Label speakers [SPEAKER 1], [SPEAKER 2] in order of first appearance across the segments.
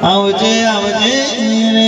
[SPEAKER 1] આવજે આવજે રે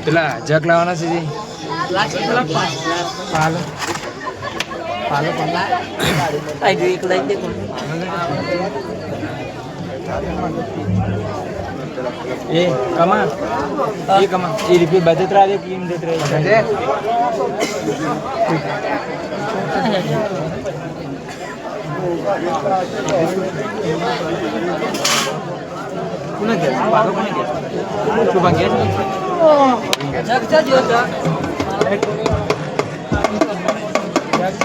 [SPEAKER 2] પેલા જગ લાવવાના છે પાલો પાલો એ કમા એ રીપી બજેટ રાજો કેમ દેત રહે કોને કે પાલો કોને કે શું ભાગ્ય જગ જગ જો જગ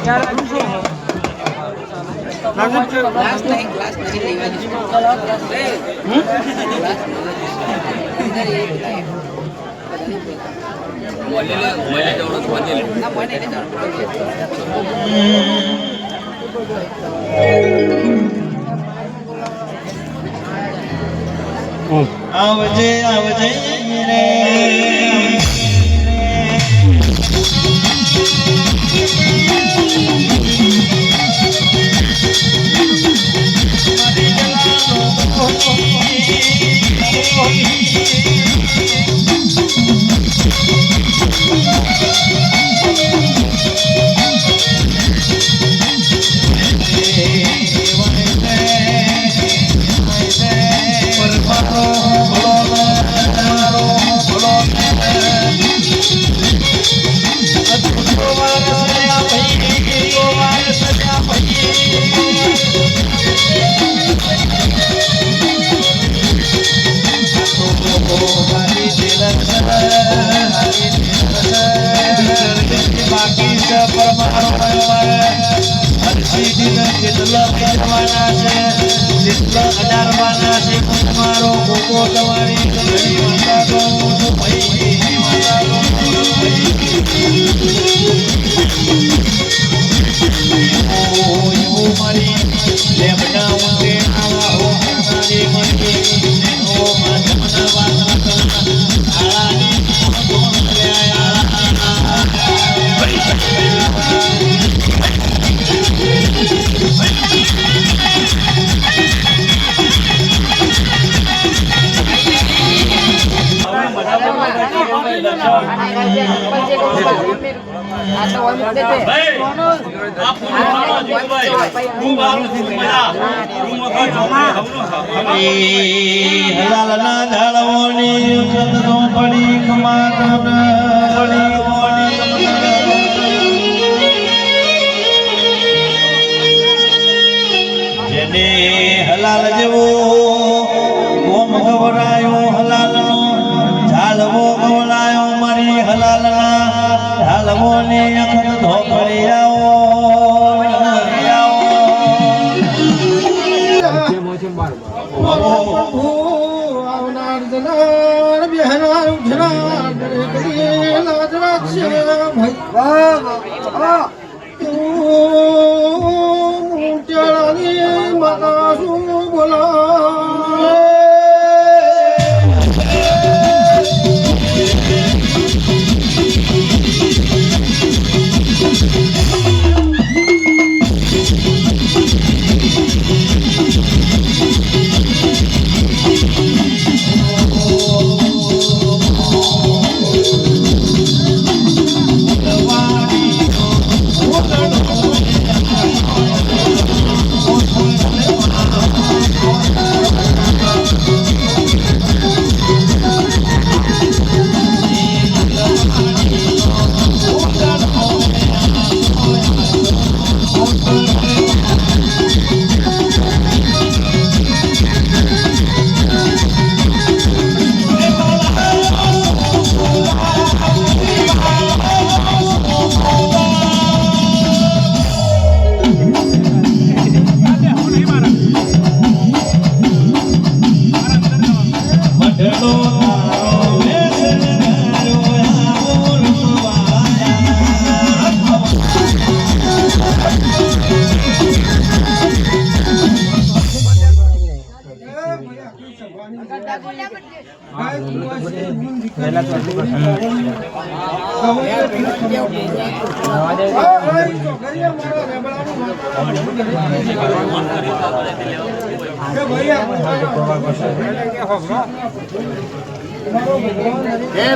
[SPEAKER 2] યાર ગ્લાસ નહીં લેવાની
[SPEAKER 1] આવજે આવજે રે હલાલના ઝાડવાની સદનો પડી કમાતો જેને હલાલ જેવો ગોમ ગવરાયો હલાલનો ઝાલવો ગવરાયો મારી હલાલના ઝાલવોની અખત ધોકડી આવો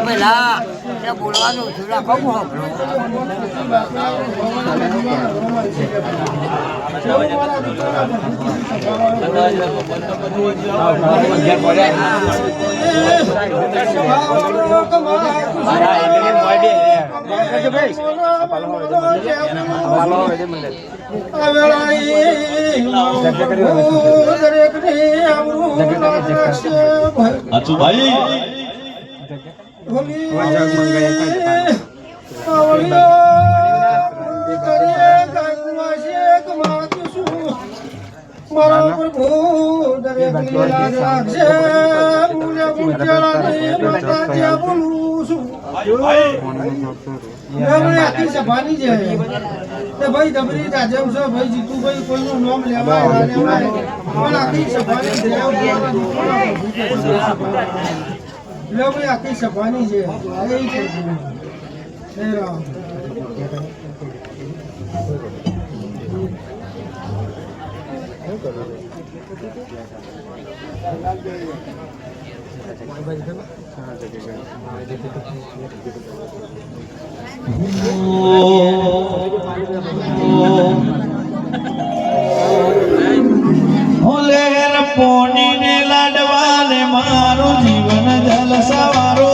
[SPEAKER 3] પેલા બોલવાનું છું રાખો
[SPEAKER 1] અચુ ભાઈ
[SPEAKER 4] મારા પ્રભુ દરેક લીલા રાખશે બોલું છું આખી સભાની છે ભાઈ દબરી રાજમ છે ભાઈ જીતુભાઈ કોઈનું નામ લેવાય પણ આખી સભાની છે ભાઈ આખી સભાની છે
[SPEAKER 1] પોની ને લાડવા ને મારું જીવન જલ સવારો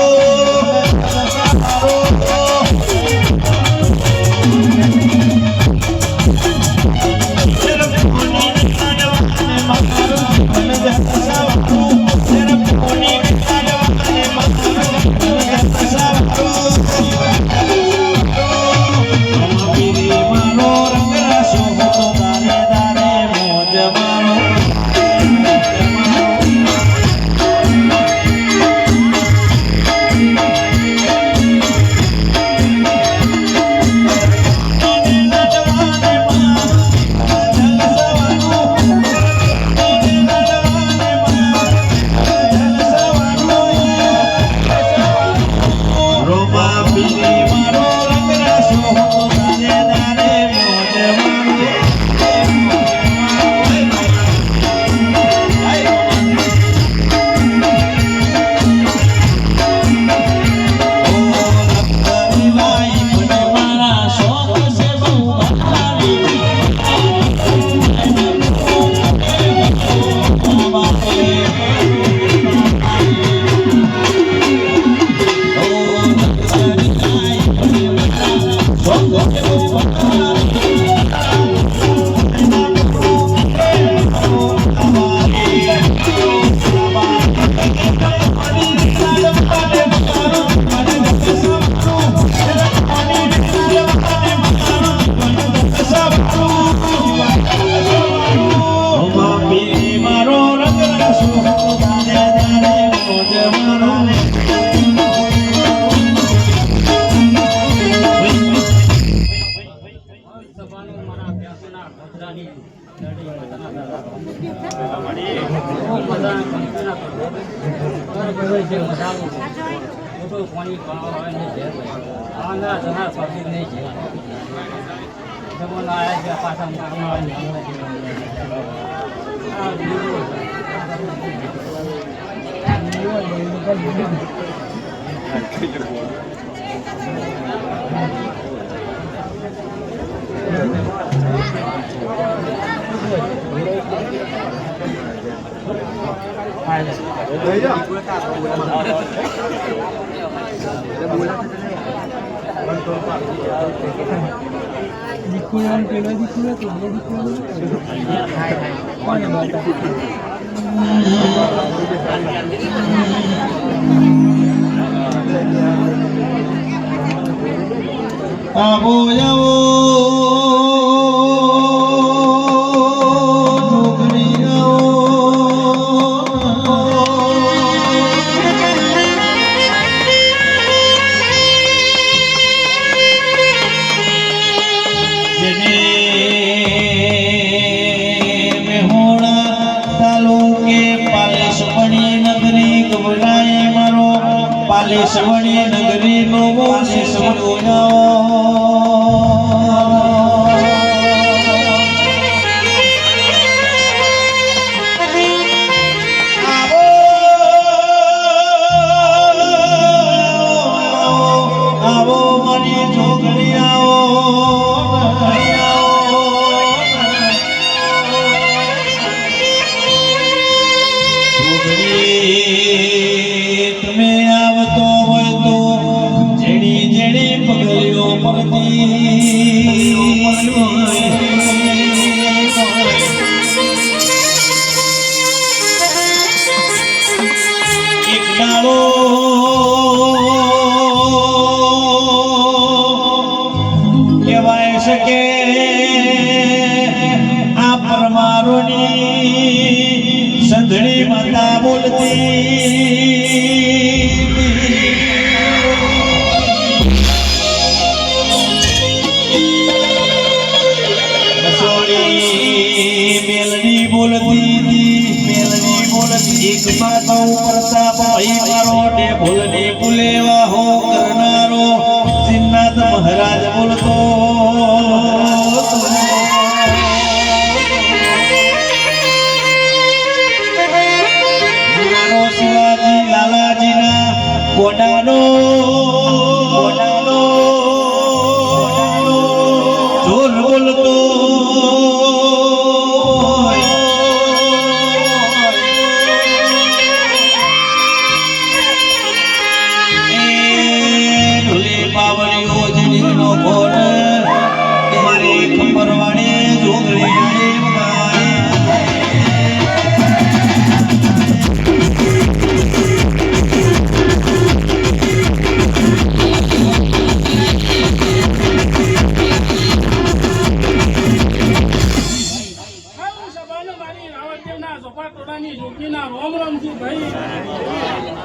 [SPEAKER 2] પાણી હોય નહીં છે આ ના જના સ્વાગત નહીં છે જમોના આયા છે પાછા
[SPEAKER 1] આવો આવો છોકરી જેને મેહોણા તાલુકે પાલેશ્વરી નગરી ગવડાઈ મારો પાલેશ્વરી નગરી નો તમે આવતો હોય તો જેડી જેડી પગલીઓ એક ડાળો કહેવાય છે કે આ પરમારોની સંધણી માતા બોલતી મેલની બોલતી એક બાતો પ્રતાપ ભાઈ મારો ને ભૂલની ભૂલેવા હો કરનારો શ્રીનાથ મહારાજ બોલતો મારો શિવાજી લાલાજીના કોડાનો જોર બોલતો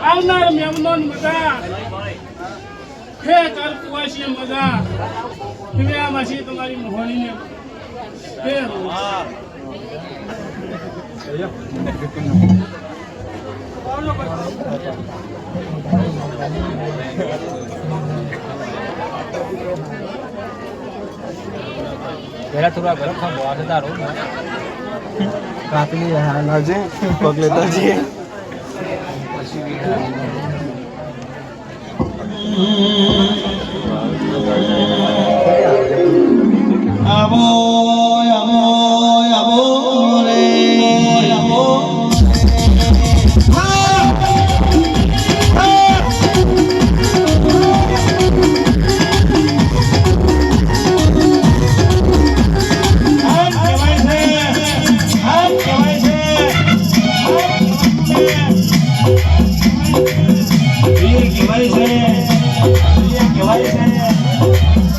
[SPEAKER 1] આવનાર મહેમાન બધા હે કરકુવાસી બધા કિલ્લામાંથી તમારી મોહણીને હે
[SPEAKER 2] પહેલા થોડા ગરમ ખાવ બહુ તારો
[SPEAKER 5] કાપલી લાવજે પગ લેતા જઈએ
[SPEAKER 1] આવો આવો આવો રે આવો કહેવાય છે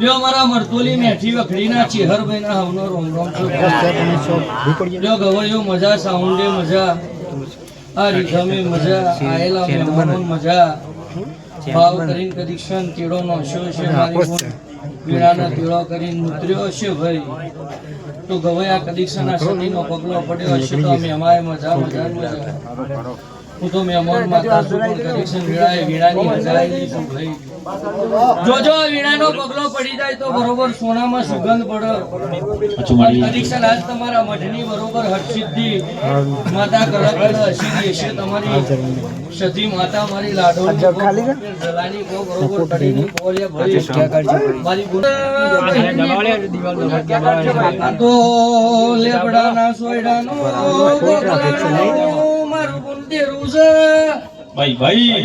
[SPEAKER 2] જો મારા મરતોલી મેઠી વખડીના ચેહરભાઈના હવનો રોમ રોમ જો ગવળિયો મજા સાઉન્ડે મજા આ રીધમે મજા આયેલા મહેમાનો મજા ભાવ કરીને કદીક્ષણ કેળો નોશો છે મારી પીળાના તીળો કરીને ઉતર્યો હશે ભાઈ તો ગવયા કદીક્ષણના સતીનો પગલો પડ્યો હશે તો અમે અમારે મજા મજા મજા હું તો મહેમાન માતા છું પણ કદીક્ષણ વીણાએ વીણાની મજા આવી છું ભાઈ જોજો વીણાનો પગલો પડી જાય તો બરોબર સોનામાં સુગંધ પડે કદીક્ષણ આજ તમારા મઢની બરોબર હરસિદ્ધિ માતા કળા કળા હસી હશે તમારી સતી માતા મારી લાડો જલાની કો બરોબર પડીની પોલિયા ભરી મારી તો લેબડાના સોયડાનો મારું ગુંદેરું છે
[SPEAKER 1] ભાઈ ભાઈ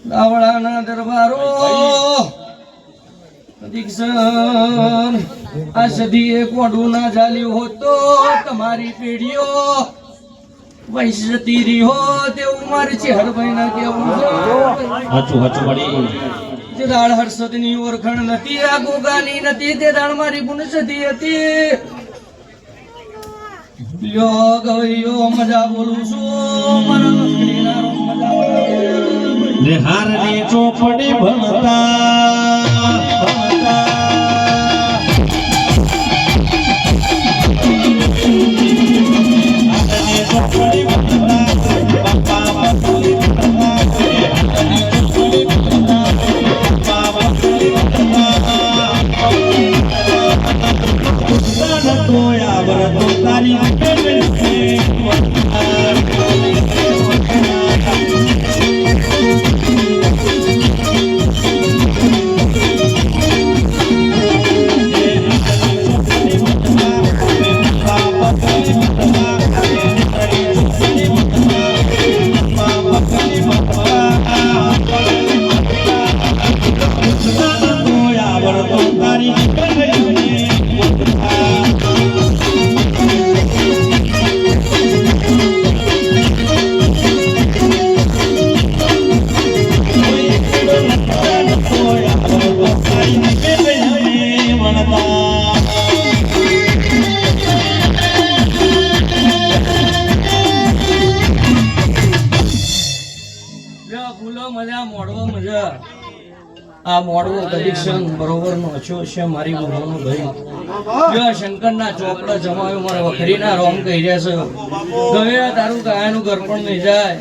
[SPEAKER 2] દાવડાના દરબારો દીક્ષણ આ સદીએ કોડું ના ચાલ્યું હોત તો તમારી પેઢીઓ વૈશ્યતી રહી હોત એવું મારે ચેહરભાઈ ના કેવું
[SPEAKER 1] હાચું હાચું મળી
[SPEAKER 2] જે દાળ હર્ષદની ઓળખણ નથી આ ગોગાની નથી તે દાળ મારી પુનસતી હતી લ્યો ગયો મજા બોલું છું મારા લખડીના રોમ મજા બોલું
[SPEAKER 1] નિહારની ચોપડી ભણતા
[SPEAKER 2] આ મોડવો કદીક્ષણ બરોબર નો અછો છે મારી બહેનો ભાઈ જો શંકરના ચોપડા જમાયો મારા વખરીના રોમ કહી રહ્યા છે ગવે તારું કાયાનું ગરપણ નહીં જાય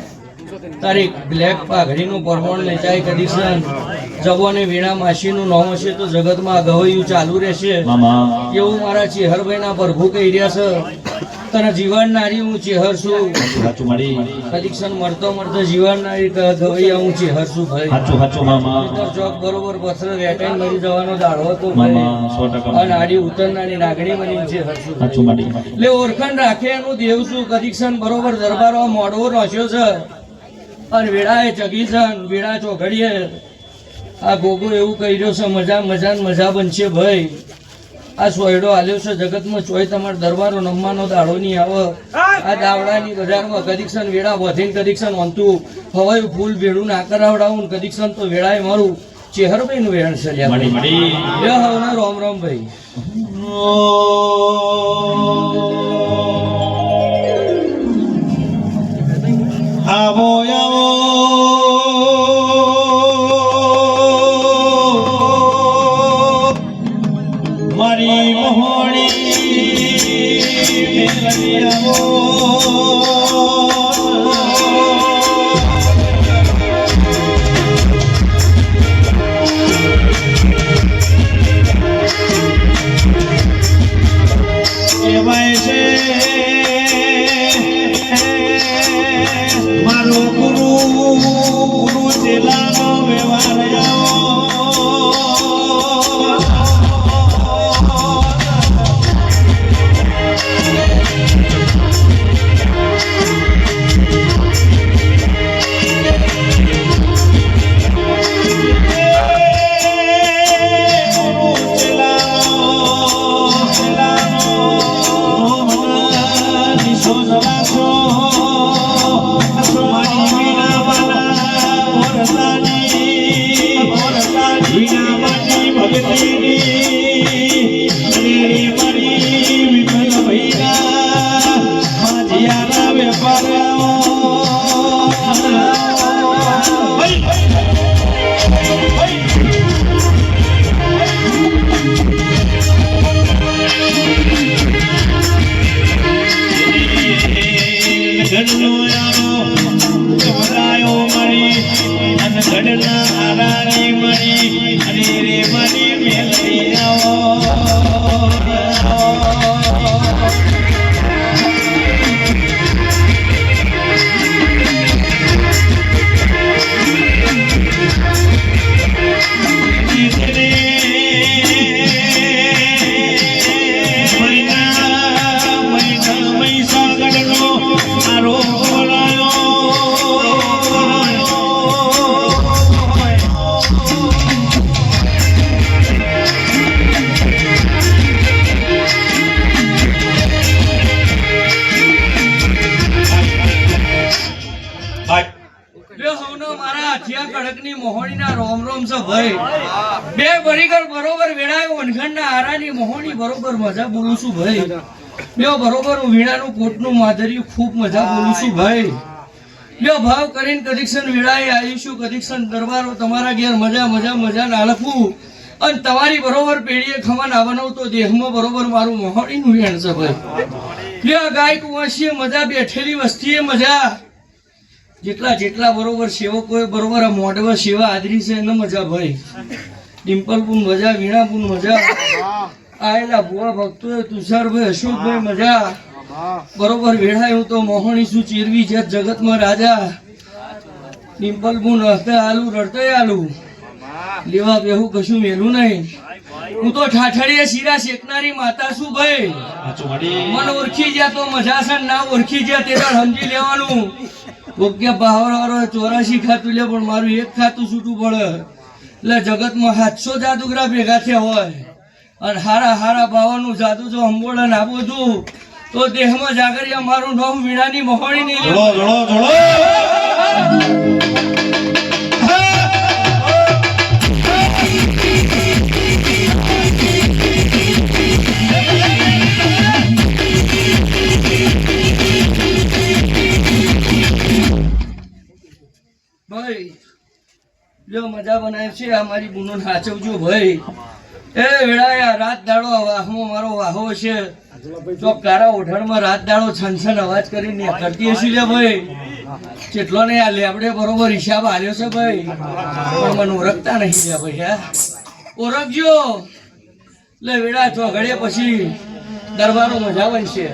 [SPEAKER 2] તારી બ્લેક પાઘડીનું પરમણ નહીં જાય કદીક્ષણ જગોને વીણા માસીનું નામ હશે તો જગતમાં ગવૈયું ચાલુ રહેશે એવું મારા ચેહરભાઈના પ્રભુ કહી રહ્યા છે તને જીવનનારી હું ચેહર છું કદીક્ષણ મરતો મરતો જીવનનારી ગવૈયા હું ચેહર છું ભાઈ ચોક બરોબર પથર વેટાઈ મરી જવાનો દાડો હતો અને આડી ઉતરનારી નાગણી બની ચેહર છું એટલે ઓળખાણ રાખે એનું દેવ છું કદીક્ષણ બરોબર દરબારો મોડવો નાખ્યો છે અને વેળાએ ચગી છે વેળા ચોઘડીએ આ ગોગો એવું કહી રહ્યો છે મજા મજા ને મજા બનશે ભાઈ આ સોયડો આલ્યો છે જગતમાં ચોય તમારો દરબારો નમવાનો દાડો નહીં આવે આ દાવડાની બજારમાં કદીક્ષણ વેળા વધીને કદીક્ષણ ઓંતું હવાયું ફૂલ ભેડું ના કરાવડાવું કદીક્ષણ તો વેળાએ મારું ચેહરભાઈ નું વેણ છે હવના રોમ રોમ ભાઈ
[SPEAKER 1] આવો આવો મારી મોહણી મેલડી આવો કહેવાય છે મારો ગુરુ ચેલાનો વ્યવહાર
[SPEAKER 2] મોહણીના રોમ રોમ છે ભાઈ બે બરીગર બરોબર વેળાએ ઓનખંડના આરાની મોહણી બરોબર મજા બોલું છું ભાઈ બે બરોબર હું વીણાનું કોટનું માધર્યું ખૂબ મજા બોલું છું ભાઈ બે ભાવ કરીને કદીક્ષણ વેળાએ આવીશું કદીક્ષણ દરબારો તમારા ઘેર મજા મજા મજા ના લખવું અને તમારી બરોબર પેઢીએ ખમણ આવવાનું તો દેહમાં બરોબર મારું મોહણીનું વેણ છે ભાઈ બે ગાય કુંવાસીએ મજા બેઠેલી વસ્તીએ મજા જેટલા જેટલા બરોબર સેવકોએ બરોબર આ મોઢવા સેવા આદરી છે એને મજા ભાઈ ડિમ્પલપુન મજા વીણાપુન મજા આયેલા ભુવા ભક્તોએ તુષારભાઈ અશોકભાઈ મજા બરોબર વેળાએ હું તો મોહણી છું ચીરવી છે જગતમાં રાજા ડિમ્પલપુન હસ્તે આલુ રડતે આલુ લેવા બેહું કશું મેલું નહીં હું તો ઠાઠડીએ શીરા શેકનારી માતા છું ભાઈ મન ઓળખી ગયા તો મજા છે ના ઓળખી ગયા તે સમજી લેવાનું ઓકે પાવર 84 ખાતું લે પણ મારું એક ખાતું છૂટું પડે એટલે જગતમાં 700 જાદુગરા ભેગા થયા હોય અને હારા હારા બાવાનું જાદુ જો અંબોડા ના બધું તો દેહમાં જાગરિયા મારું નામ વીણાની મોહણી નહીં ભાઈ જો મજા મને છે આ મારી બુનો નાચવજો ભાઈ એ વેળા રાત દાડો વાહમાં મારો વાહો છે ચોક કારા ઓઢણમાં રાત દાડો છનછન અવાજ કરીને કરતી હશે લે ભાઈ કેટલો ને આ લેબડે બરોબર હિસાબ આલ્યો છે ભાઈ પણ મને ઓળખતા નહીં લે ભાઈ હા ઓળખજો લે વેળા છો ઘડે પછી દરબારો મજા બનશે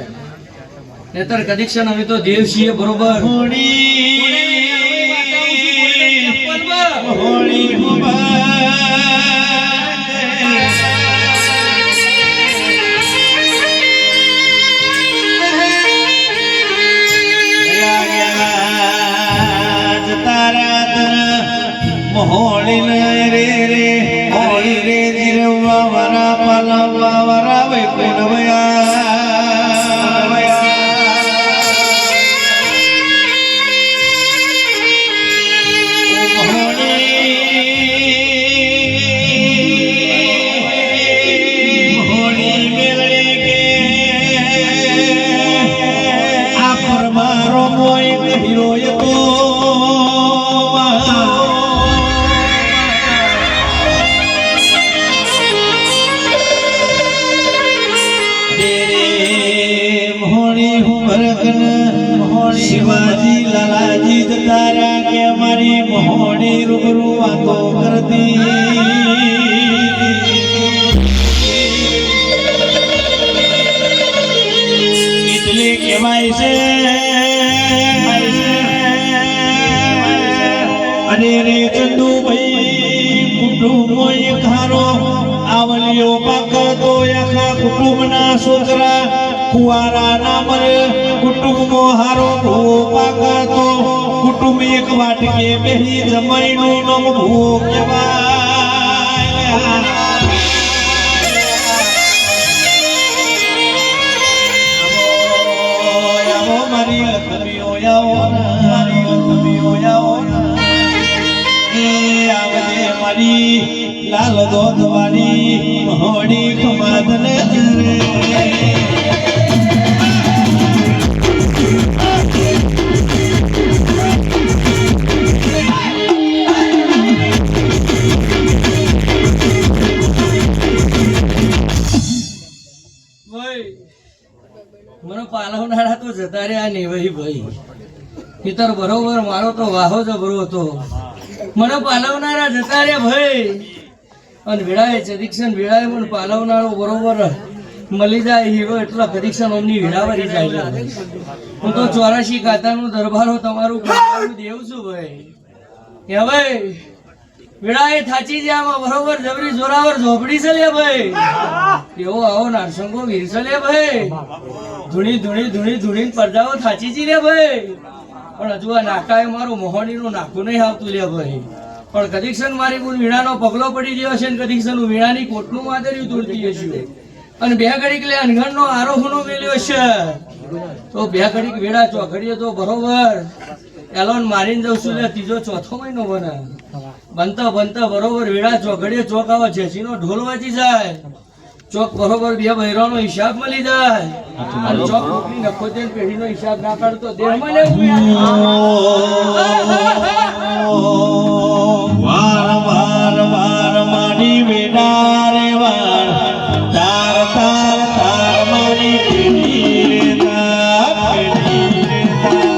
[SPEAKER 2] નહીતર કદીક્ષણ હવે તો દેવ છીએ બરોબર
[SPEAKER 1] હોળી રે રે હોળી રે જીરવા વરા પાલવા વરા વે શિવાજી લાલાજી જતારા કે મારી મોહણી રૂબરૂ વાતો કરતી એટલે કહેવાય છે અરે રે ચંદુભાઈ કુટુંબો એક હારો આવલિયો પાકતો આખા કુટુંબના છોકરા કુવારા ના મરે કુટુંબો હારો ભૂ પાકતો કુટુંબ એક વાટકે બેહી જમાઈનું નામ ભૂ કહેવાય આવો મારી લખમીઓ આવો મારી લખમીઓ આવો એ આવજે મારી લાલ દોધ વાળી મોહણી ખમાદને રે
[SPEAKER 2] મને પાલવનારા તો જતા રહ્યા ને ભાઈ પિતર બરોબર મારો તો વાહો જબરો હતો મને પાલવનારા જતા રહ્યા ભાઈ અને વેળાએ ચદીક્ષણ વેળાએ મને પાલવનારો બરોબર મળી જાય હીરો એટલા પરીક્ષણ અમની વેળાવારી જાય હું તો 84 કાતાનું દરબારો તમારું દેવ છું ભાઈ હે ભાઈ વેળાએ થાચી જ્યામાં બરોબર જબરી જોરાવર ઝોપડી છે લે ભાઈ એવો આવો નારસંગો વીર છે લે ભાઈ ધૂણી પડદાઓ થાચી જી લે ભાઈ પણ હજુ આ નાકાએ મારું મોહણીનું નાખું નહીં આવતું લે ભાઈ પણ કદીક્ષણ મારી બુન વીણાનો પગલો પડી ગયો છે ને કદીક્ષણ વીણાની કોટનું માદર્યું તૂટતી હશે અને બે ઘડીક લે અનગણનો આરોહનો મેલ્યો છે તો બે ઘડીક વેળા ચોઘડીએ તો બરોબર એલોન મારીને જઉં છું લે ત્રીજો ચોથો મહિનો બનતા બરોબર વેળા ચોઘડીએ ચોક આવો જેસીનો ઢોલ વાંચી જાય ચોક બરોબર બે બૈરાનો હિસાબ મળી જાય અને ચોક મોકલી નખોતેર પેઢીનો હિસાબ ના કાઢતો દેહમાં લેવું
[SPEAKER 1] વાર વાર વાર મારી વેડા રે વાર તાર તાર તાર મારી પેઢી રે તાર પેઢી રે તાર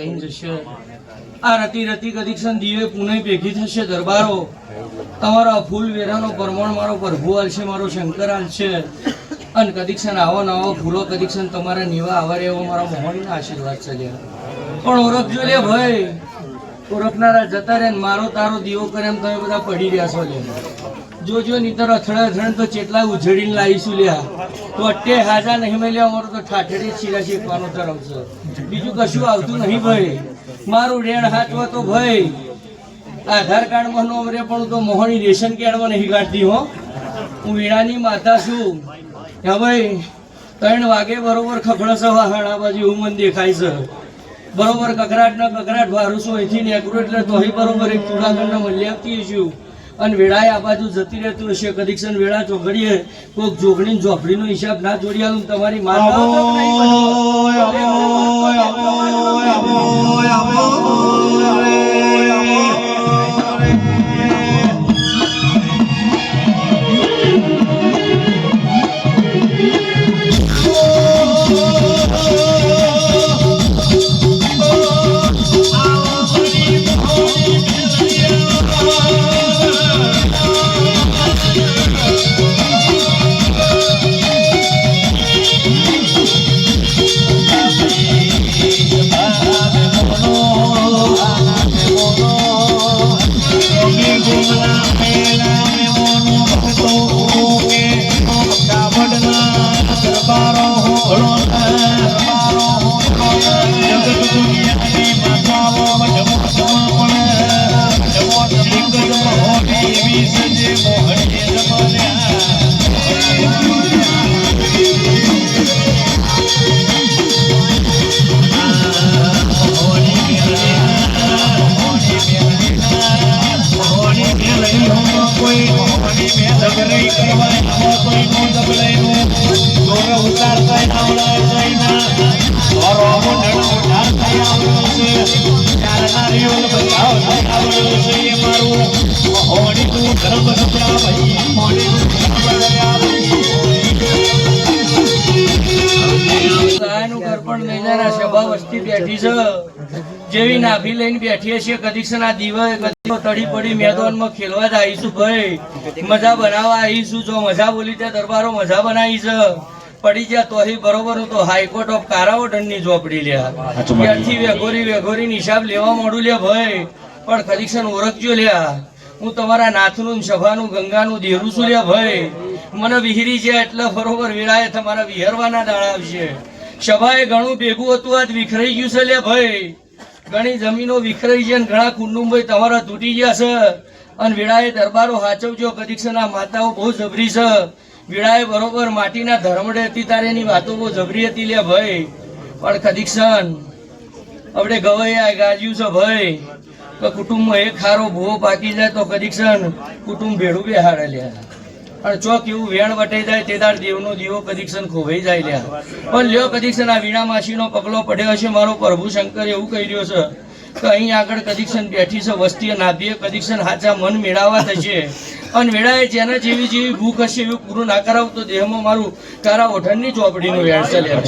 [SPEAKER 2] કહીને જશે. આ રતી રતી કદીક્ષણ દીવે પુનઃ ભેગી થશે દરબારો. તમારા ફૂલ વેરાનો પરમણ મારો પ્રભુ આલશે, મારો શંકર આલશે. અને કદીક્ષણ આવો નવો ફૂલો કદીક્ષણ તમારા નીવા આવારે એવો મારા મોહનના આશીર્વાદ છે. પણ ઓળખજો લે ભાઈ, ઓળખનારા જતા રહે ને મારો તારો દીવો કરે એમ તમે બધા પડી રહ્યા છો લે. જોજો નીતર અથડાથણ તો ચેટલા ઉજળીને લાવીશું લ્યા. તો અટ્ટે હાજા નહીં મળ્યા, અમારો તો ઠાઠડી છીરા શેકવાનો ધરમ છે, બીજું કશું આવતું નહીં ભાઈ. મારું રેણ હાચવો તો ભાઈ આધાર કાર્ડમાં નો રે, પણ તો મોહની રેશન કાર્ડમાં નહીં કાઢતી હો. હું વીણાની માતા છું. હા ભાઈ 3 વાગે બરોબર ખખડસ વાહણ આ બાજુ એવું મને દેખાય છે. બરોબર કકરાટ ને કકરાટ વારું છું અહીંથી નીકળું એટલે તોય બરોબર એક ચૂડાગઢને મળી આપતી છું. અને વેળાએ આ બાજુ જતી રહેતું હશે કદીક્ષણ વેળા ચોઘડીએ કોઈક જોગણી ઝોપડીનો હિસાબ ના જોડી આલું તમારી માતા જેવી નાભી લઈને બેઠી હશે કદીક્ષણ આ દિવસ તડી પડી મેદાનમાં ખેલવા જ આવીશું ભાઈ, મજા બનાવવા આવીશું. જો મજા બોલી ત્યાં દરબારો મજા બનાવી છે. પડી ગયા તોહી બરોબર. હું તો હાઈકોર્ટ ઓફ કારાવડન ની ઝોપડી લ્યા. ત્યારથી વેઘોરી હિસાબ લેવા માંડું લ્યા ભાઈ. પણ કદીક્ષણ ઓળખજો લ્યા, હું તમારા નાથનું સભાનું ગંગાનું દેરું છું લ્યા ભાઈ. મને વિહરી જાય એટલે બરોબર વેળાએ તમારા વિહરવાના દાડા આવશે. સભાએ ઘણું ભેગું હતું, આજ વિખરાઈ ગયું છે લે ભાઈ. ઘણી જમીનો વિખરાઈ છે, ઘણા કુટુંબો તમારા તૂટી ગયા છે. અને વેળાએ દરબારો હાચવજો. કદીક્ષણના માતાઓ બહુ જબરી છે. વેળાએ બરોબર માટીના ધર્મડે હતી તારે એની વાતો બહુ જબરી હતી લે ભાઈ. પણ કદીક્ષણ આપણે ગવાઈ ગાજ્યું છે ભાઈ. તો કુટુંબમાં એક ખારો ભૂવો પાકી જાય તો કદીક્ષણ કુટુંબ ભેડું બેહાડે લ્યા. અને ચોક એવું વેણ વટાઈ જાય તે દાડ દેવનો દીવો કદીક્ષણ ખોવાઈ જાય લ્યા. પણ લ્યો કદીક્ષણ આ વીણા માસીનો પગલો પડ્યો છે. મારો પ્રભુ શંકર એવું કહી રહ્યો છે કે અહીં આગળ કદીક્ષણ બેઠી છે વસ્તીએ નાભીએ કદીક્ષણ હાચા મન મેળવવા થશે. અને વેળાએ જેના જેવી ભૂખ હશે એવું પૂરું ના કરાવ તો દેહમાં મારું કારા ઓઠણની ચોપડીનું વેણ છે લ્યા.